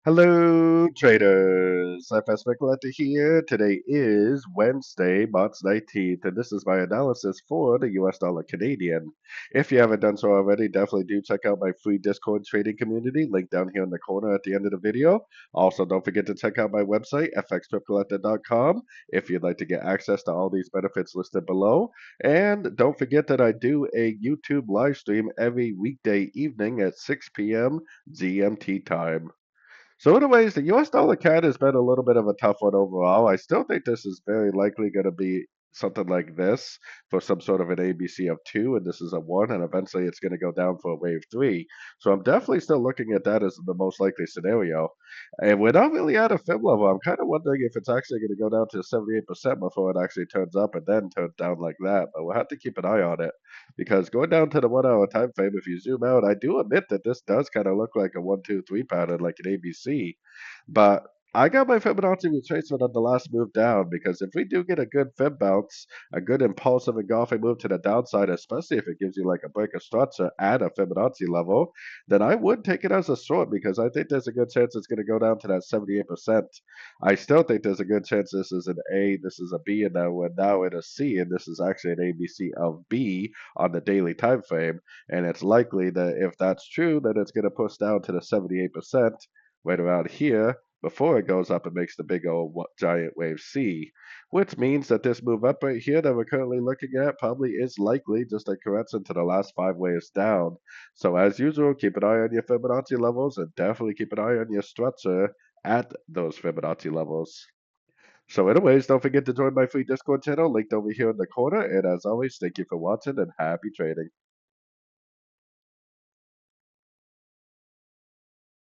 Hello, traders. FX Pip Collector here. Today is Wednesday, March 19th, and this is my analysis for the US dollar Canadian. If you haven't done so already, definitely do check out my free Discord trading community, link down here in the corner at the end of the video. Also, don't forget to check out my website, fxpipcollector.com, if you'd like to get access to all these benefits listed below. And don't forget that I do a YouTube live stream every weekday evening at 6 p.m. GMT time. So, anyways, the US dollar CAD has been a little bit of a tough one overall. I still think this is very likely going to be something like this for some sort of an ABC of two, and this is a one, and eventually it's going to go down for a wave three. So, I'm definitely still looking at that as the most likely scenario. And we're not really at a fib level. I'm kind of wondering if it's actually going to go down to 78% before it actually turns up and then turns down like that. But we'll have to keep an eye on it because going down to the 1 hour time frame, if you zoom out, I do admit that this does kind of look like a 1, 2, 3 pattern, like an ABC. But I got my Fibonacci retracement on the last move down because if we do get a good fib bounce, a good impulsive engulfing move to the downside, especially if it gives you like a break of structure at a Fibonacci level, then I would take it as a short because I think there's a good chance it's going to go down to that 78%. I still think there's a good chance this is an A, this is a B, and now we're now in a C, and this is actually an ABC of B on the daily time frame. And it's likely that if that's true, then it's going to push down to the 78% right around here before it goes up and makes the big old giant wave C, which means that this move up right here that we're currently looking at probably is likely just a correction to the last 5 waves down. So as usual, keep an eye on your Fibonacci levels and definitely keep an eye on your structure at those Fibonacci levels. So anyways, don't forget to join my free Discord channel linked over here in the corner. And as always, thank you for watching and happy trading.